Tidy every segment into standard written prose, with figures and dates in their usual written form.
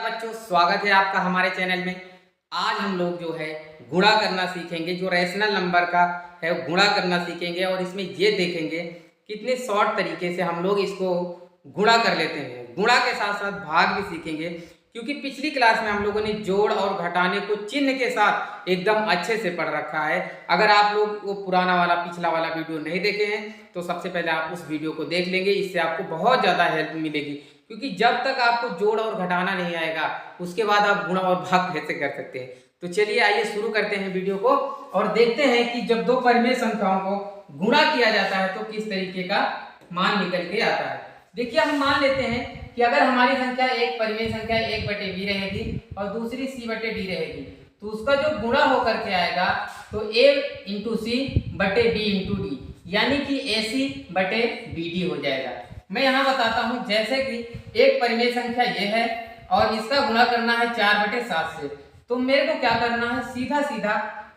बच्चों, स्वागत है आपका हमारे चैनल में। आज हम लोग जो है गुणा करना सीखेंगे। जो रैशनल नंबर का है गुणा करना सीखेंगे और इसमें ये देखेंगे कितने शॉर्ट तरीके से हम लोग इसको गुणा कर लेते हैं। गुणा के साथ साथ भाग भी सीखेंगे, क्योंकि पिछली क्लास में हम लोगों ने जोड़ और घटाने को चिन्ह के साथ एकदम अच्छे से पढ़ रखा है। अगर आप लोग वो पुराना वाला पिछला वाला वीडियो नहीं देखे हैं तो सबसे पहले आप उस वीडियो को देख लेंगे। इससे आपको बहुत ज़्यादा हेल्प मिलेगी, क्योंकि जब तक आपको जोड़ और घटाना नहीं आएगा उसके बाद आप गुणा और भाग कैसे कर सकते हैं। तो चलिए आइए शुरू करते हैं वीडियो को और देखते हैं कि जब दो परिमेय संख्याओं को गुणा किया जाता है तो किस तरीके का मान निकल के आता है। देखिए, हम मान लेते हैं कि अगर हमारी संख्या एक परिमेय संख्या 1/b रहेगी और दूसरी c/d रहेगी, तो उसका जो गुणा होकर के आएगा तो a × c/b × d, यानी कि ac/bd हो जाएगा। मैं यहाँ बताता हूँ, जैसे कि एक परिमेय संख्या ये है और इसका गुणा करना है 4/7 से, तो मेरे को क्या करना है, सीधा सीधा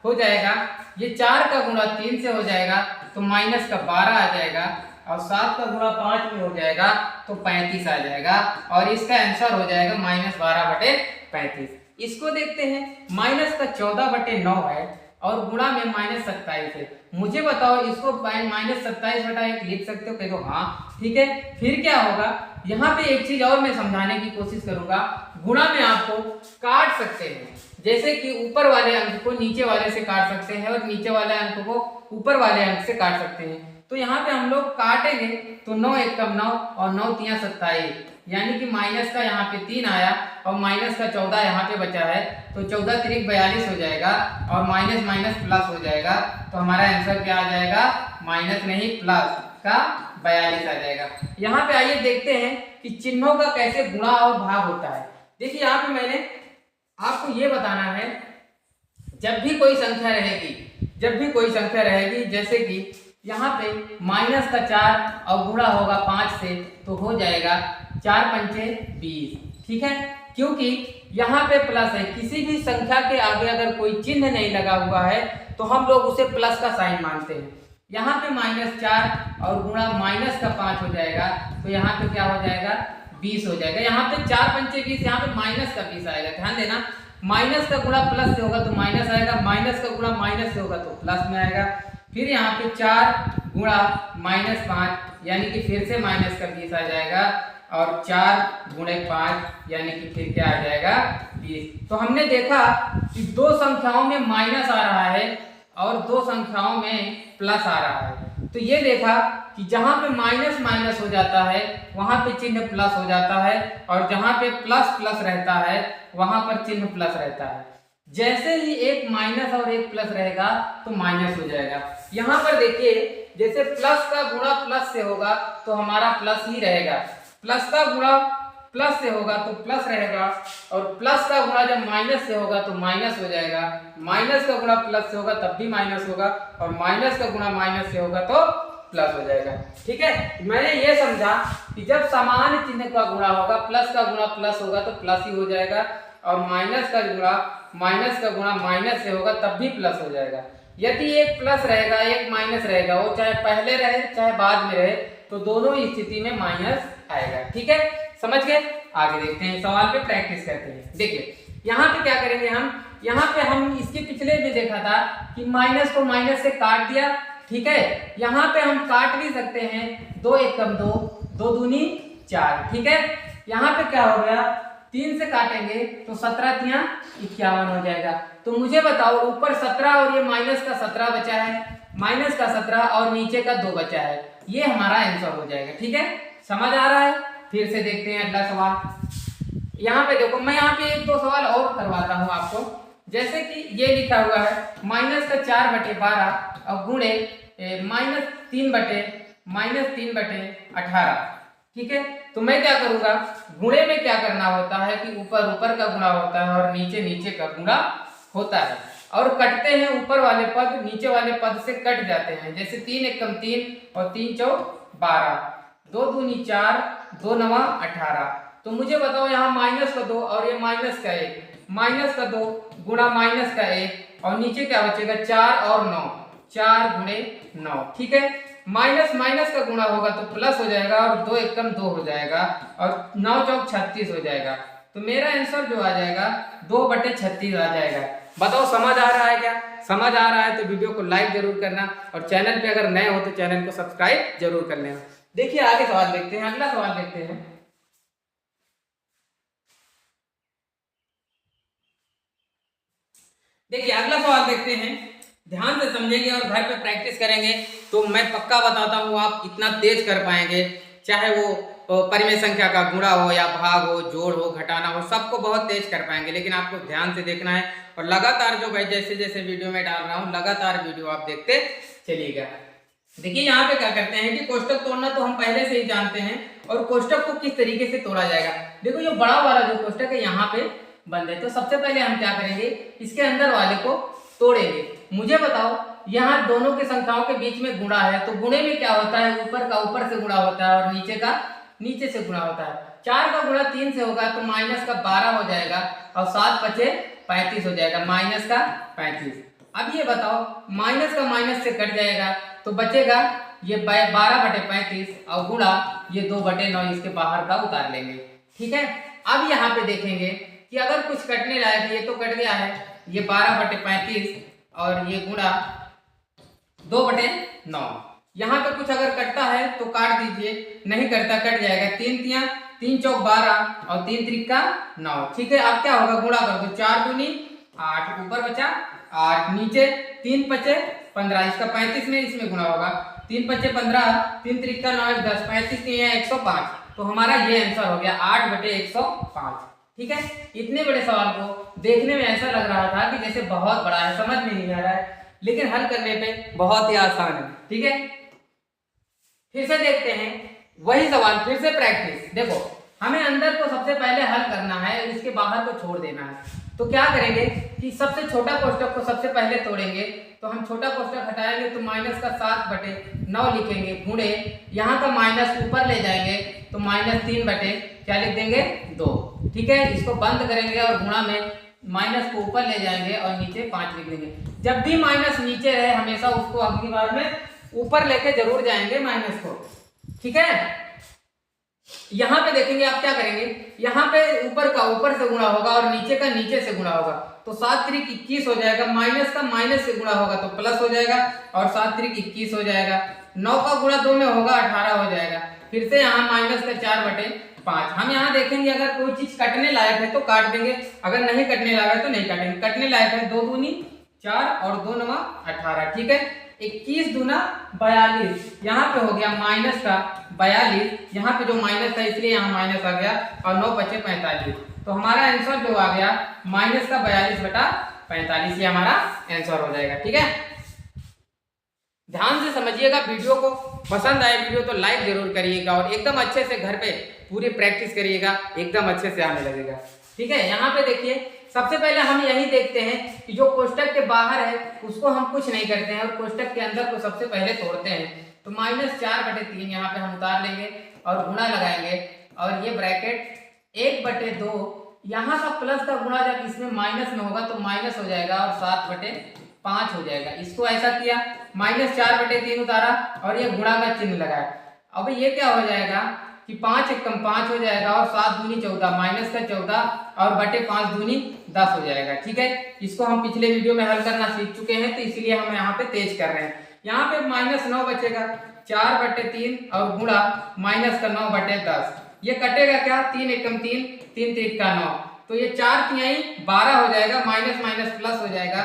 हो जाएगा। ये 4 का गुणा 3 से हो जाएगा तो माइनस का 12 आ जाएगा, और 7 का गुणा 5 में हो जाएगा तो 35 आ जाएगा, और इसका आंसर हो जाएगा -12/35। इसको देखते हैं, माइनस का 14/9 है और गुणा में -27 है। मुझे बताओ, इसको -27/1 लिख सकते हो? कह दो हाँ, ठीक है। फिर क्या होगा, यहाँ पे एक चीज और मैं समझाने की कोशिश करूंगा। गुणा में आपको काट सकते हैं, जैसे कि ऊपर वाले अंक को नीचे वाले से काट सकते हैं और नीचे वाले अंक को ऊपर वाले अंक से काट सकते हैं। तो यहाँ पे हम लोग काटेंगे तो 9 × 1 = 9 और 9 × 3 = 27, यानी कि माइनस का यहाँ पे 3 आया और माइनस का 14 यहाँ पे बचा है, तो 14 × 3 = 42 हो जाएगा और माइनस माइनस प्लस हो जाएगा। तो हमारा आंसर क्या आ जाएगा, माइनस नहीं प्लस का 42 आ जाएगा। यहाँ पे आइए देखते हैं कि चिन्हों का कैसे गुणा और भाग होता है। देखिए, यहाँ पे मैंने आपको ये बताना है, जब भी कोई संख्या रहेगी, जैसे कि यहाँ पे माइनस का 4 और गुणा होगा 5 से, तो हो जाएगा 4 × 5 = 20, ठीक है। क्योंकि यहाँ पे प्लस है, किसी भी संख्या के आगे अगर कोई चिन्ह नहीं लगा हुआ है तो हम लोग उसे प्लस का साइन मानते हैं। यहाँ पे -4 और गुणा माइनस का 5 हो जाएगा, तो यहाँ पे क्या हो जाएगा, 20 हो जाएगा। यहाँ पे 4 × 5 = 20, यहाँ पे माइनस का 20 आएगा। ध्यान देना, माइनस का गुणा प्लस से होगा तो माइनस आएगा, माइनस का गुणा माइनस से होगा तो प्लस में आएगा। फिर यहाँ पे 4 × -5, यानी कि फिर से माइनस का 20 आ जाएगा, और 4 × 5 यानी कि फिर क्या आ जाएगा, 20। तो हमने देखा कि दो संख्याओं में माइनस आ रहा है और दो संख्याओं में प्लस आ रहा है। तो ये देखा कि जहाँ पे माइनस माइनस हो जाता है वहाँ पे चिन्ह प्लस हो जाता है, और जहाँ पे प्लस प्लस रहता है वहाँ पर चिन्ह प्लस रहता है। जैसे ही एक माइनस और एक प्लस रहेगा तो माइनस हो जाएगा। यहाँ पर देखिए, जैसे प्लस का गुणा प्लस से होगा तो हमारा प्लस ही रहेगा, प्लस का गुणा प्लस से होगा तो प्लस रहेगा, और प्लस का गुणा जब माइनस से होगा तो माइनस हो जाएगा, माइनस का गुणा प्लस से होगा तब भी माइनस होगा, और माइनस का गुणा माइनस से होगा तो प्लस हो जाएगा। ठीक है, मैंने ये समझा कि जब समान चिन्ह का गुणा होगा, प्लस का गुणा प्लस होगा तो प्लस ही हो जाएगा, और माइनस का गुणा माइनस से होगा तब भी प्लस हो जाएगा। यदि एक प्लस रहेगा एक माइनस रहेगा, वो चाहे पहले रहे चाहे बाद में रहे, तो दोनों ही स्थिति में माइनस आएगा। ठीक है, समझ गए? आगे देखते हैं, सवाल पे प्रैक्टिस करते हैं। देखिए, यहाँ पे क्या करेंगे हम, यहाँ पे हम इसके पिछले में देखा था कि माइनस को माइनस से काट दिया। ठीक है, यहाँ पे हम काट भी सकते हैं, 2 × 1 = 2, 2 दूनी 4। ठीक है, यहाँ पे क्या हो गया, 3 से काटेंगे तो 17 × 3 = 51 हो जाएगा। तो मुझे बताओ, ऊपर 17 और ये माइनस का 17 बचा है, माइनस का 17 और नीचे का 2 बचा है, ये हमारा आंसर हो जाएगा। ठीक है, समझ आ रहा है? फिर से देखते हैं अगला सवाल। यहाँ पे देखो, मैं यहाँ पे 1-2 सवाल और करवाता हूँ आपको। जैसे कि ये लिखा हुआ है माइनस का 4/12 और गुणे -3/18। ठीक है, तो मैं क्या करूंगा, गुणे में क्या करना होता है कि ऊपर ऊपर का गुणा होता है और नीचे नीचे का गुणा होता है, और कटते हैं ऊपर वाले पद नीचे वाले पद से कट जाते हैं। जैसे 3 × 1 = 3 और 3 × 4 = 12, 2 दूनी 4, 2 9 18। तो मुझे बताओ, यहाँ माइनस का 2 और ये माइनस का 1, माइनस का 2 गुणा माइनस का 1, और नीचे क्या बचेगा, 4 और 9, 4 × 9। ठीक है, माइनस माइनस का गुणा होगा तो प्लस हो जाएगा, और 2 × 1 = 2 हो जाएगा, और 9 × 4 = 36 हो जाएगा। तो मेरा आंसर जो आ जाएगा 2/36 आ जाएगा। बताओ समझ आ रहा है क्या? समझ आ रहा है तो वीडियो को लाइक जरूर करना और चैनल पे अगर नए हो तो चैनल को सब्सक्राइब जरूर कर लेना। देखिए आगे सवाल देखते हैं, अगला सवाल देखते हैं। देखिए अगला सवाल देखते हैं, ध्यान से समझेंगे और घर पे प्रैक्टिस करेंगे तो मैं पक्का बताता हूँ आप इतना तेज कर पाएंगे, चाहे वो परिमेय संख्या का गुणा हो या भाग हो, जोड़ हो, घटाना हो, सबको बहुत तेज कर पाएंगे। लेकिन आपको ध्यान से देखना है और लगातार जो भाई जैसे जैसे वीडियो में डाल रहा हूँ लगातार वीडियो आप देखते चलिएगा। देखिए यहाँ पे क्या करते हैं कि कोष्टक तोड़ना तो हम पहले से ही जानते हैं और कोष्टक को किस तरीके से तोड़ा जाएगा। देखो ये बड़ा वाला जो कोष्टक है यहाँ पे बंद है, तो सबसे पहले हम क्या करेंगे, इसके अंदर वाले को तोड़ेंगे। मुझे बताओ यहाँ दोनों की संख्याओं के बीच में गुणा है, तो गुणे में क्या होता है, ऊपर का ऊपर से गुणा होता है और नीचे का नीचे से गुणा होता है। 4 का गुणा 3 से होगा तो माइनस का 12 हो जाएगा और 7 बचे 35 हो जाएगा, माइनस का 35। अब ये बताओ माइनस का माइनस से कट जाएगा तो बचेगा ये 12/35 और गुणा ये 2/9, इसके बाहर का उतार लेंगे। ठीक है, अब यहाँ पे देखेंगे कि अगर कुछ कटने लायक, ये तो कट गया है, ये 12/35 और ये गुणा 2/9। यहाँ पे कुछ अगर कटता है तो काट दीजिए, नहीं कटता कट जाएगा। 3 चौक 12 और 3 त्रिका 9। ठीक है, अब क्या होगा, गुणा कर दो, 4 दूनी 8, ऊपर बचा 8, नीचे 3 पचे 15, इसका 35 में इसमें गुणा होगा, 3 पचे 15, 3 त्रिका 9, 10, 35 नहीं है 105। तो हमारा ये आंसर हो गया 8/105। ठीक है, इतने बड़े सवाल को देखने में ऐसा लग रहा था कि जैसे बहुत बड़ा है, समझ में नहीं आ रहा है, लेकिन हल करने पे बहुत ही आसान है। ठीक है, फिर से देखते हैं वही सवाल, फिर से प्रैक्टिस। देखो हमें अंदर को सबसे पहले हल करना है, इसके बाहर को छोड़ देना है। तो क्या करेंगे कि सबसे छोटा कोष्टक को सबसे पहले तोड़ेंगे, तो हम छोटा कोष्टक हटाएंगे तो माइनस का 7/9 लिखेंगे, गुणे यहाँ का माइनस ऊपर ले जाएंगे तो -3 क्या लिख देंगे 2। ठीक है, इसको बंद करेंगे और गुणा में माइनस को ऊपर ले जाएंगे और नीचे 5 लिख देंगे। जब भी माइनस नीचे रहे हमेशा उसको अगली बार में ऊपर लेके जरूर जाएंगे माइनस को। ठीक है, यहाँ पे देखेंगे आप क्या करेंगे, यहाँ पे ऊपर का ऊपर से गुणा होगा और नीचे का नीचे से गुणा होगा, तो 7 त्रिक 21 हो जाएगा, माइनस का माइनस से गुणा होगा तो प्लस हो जाएगा और 7 त्रिक 21 हो जाएगा, 9 का गुणा 2 में होगा 18 हो जाएगा। फिर से यहाँ माइनस का 4/5। हम यहाँ देखेंगे अगर कोई चीज कटने लायक है तो काट देंगे, अगर नहीं कटने लायक है तो नहीं काटेंगे। कटने लायक है 2 दूनी 4 और 2 9 18। ठीक है, 21 दूना 42, यहाँ पे हो गया माइनस का 42, यहाँ पे जो माइनस था इसलिए यहाँ माइनस आ गया और 9 बचे 45। तो हमारा आंसर जो आ गया माइनस का 42/45, ये हमारा आंसर हो जाएगा। ठीक है, ध्यान से समझिएगा, वीडियो को पसंद आए वीडियो तो लाइक जरूर करिएगा और एकदम अच्छे से घर पे पूरी प्रैक्टिस करिएगा, एकदम अच्छे से आने लगेगा। ठीक है, यहाँ पे देखिए सबसे पहले हम यही देखते हैं कि जो कोष्टक के बाहर है उसको हम कुछ नहीं करते हैं और कोष्टक के अंदर को सबसे पहले तोड़ते हैं। तो -4/3 यहाँ पे हम उतार लेंगे और गुणा लगाएंगे और ये ब्रैकेट 1/2, यहाँ का प्लस का गुणा जब इसमें माइनस में होगा तो माइनस हो जाएगा और 7/5 हो जाएगा। इसको ऐसा किया, -4/3 उतारा और ये गुणा का चिन्ह लगाया। अब ये क्या हो जाएगा कि 5 एकम 5 हो जाएगा और 7 दूनी 14, माइनस का 14 और बटे 5 दूनी 10 हो जाएगा। ठीक है, इसको हम पिछले वीडियो में हल करना सीख चुके हैं तो इसीलिए हम यहाँ पे तेज कर रहे हैं। यहाँ पे -9 बचेगा, 4/3 और गुणा माइनस का 9/10, ये कटेगा क्या, 3 एकम 3, 3 त्रिका 9, तो ये 4 तिहाई 12 हो जाएगा, माइनस माइनस प्लस हो जाएगा,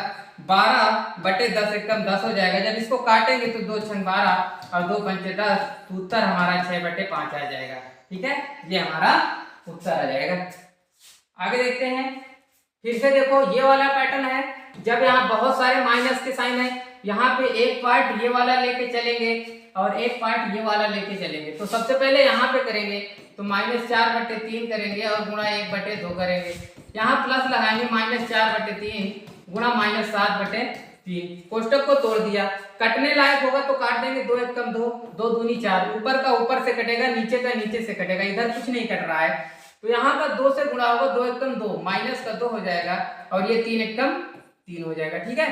12/10 एकम 10 हो जाएगा। जब इसको काटेंगे तो 2 छंग 12 और 2 पंचे 10, तो उत्तर हमारा 6/5 आ जाएगा। ठीक है, ये हमारा उत्तर आ जाएगा। आगे देखते हैं, फिर से देखो ये वाला पैटर्न है, जब यहाँ बहुत सारे माइनस के साइन है, यहाँ पे एक पार्ट ये वाला लेके चलेंगे और एक पार्ट ये वाला लेके चलेंगे। तो सबसे पहले यहाँ पे करेंगे तो -4/3 करेंगे और गुणा 1/2 करेंगे, यहाँ प्लस लगाएंगे -4/3 गुणा -7/3। कोष्टक को तोड़ दिया, कटने लायक होगा तो काट देंगे, 2 एकम 2, 2 दूनी 4, ऊपर का ऊपर से कटेगा, नीचे का नीचे से कटेगा, इधर कुछ नहीं कट रहा है तो यहाँ का 2 से गुणा होगा, 2 एकम 2, माइनस का 2 हो जाएगा और ये 3 एकम 3 हो जाएगा। ठीक है,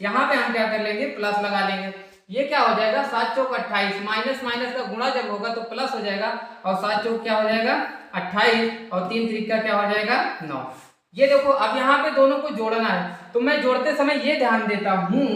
यहाँ पे हम क्या कर लेंगे, प्लस लगा लेंगे, ये क्या हो जाएगा 7 चौक 28, माइनस माइनस का गुणा जब होगा तो प्लस हो जाएगा और 7 चौक क्या हो जाएगा 28 और 3 त्रिका क्या हो जाएगा 9। ये देखो अब यहाँ पे दोनों को जोड़ना है, तो मैं जोड़ते समय ये ध्यान देता हूँ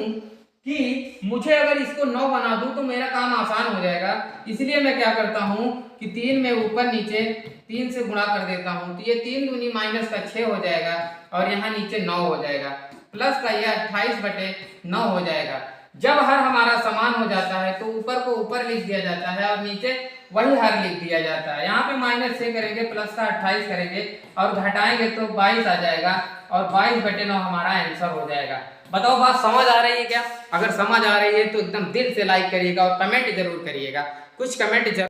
कि मुझे अगर इसको 9 बना दूं तो मेरा काम आसान हो जाएगा। इसलिए मैं क्या करता हूँ कि 3 में ऊपर नीचे 3 से गुणा कर देता हूँ, तो ये 3 दूनी माइनस का 6 हो जाएगा और यहाँ नीचे 9 हो जाएगा, प्लस का ये 28/9 हो जाएगा। जब हर हमारा समान हो जाता है तो ऊपर को ऊपर लिख दिया जाता है और नीचे वही हर लिख दिया जाता है। यहाँ पे -6 करेंगे, प्लस का 28 करेंगे और घटाएंगे तो 22 आ जाएगा और 22/9 हमारा आंसर हो जाएगा। बताओ बात समझ आ रही है क्या? अगर समझ आ रही है तो एकदम दिल से लाइक करिएगा और कमेंट जरूर करिएगा, कुछ कमेंट जरूर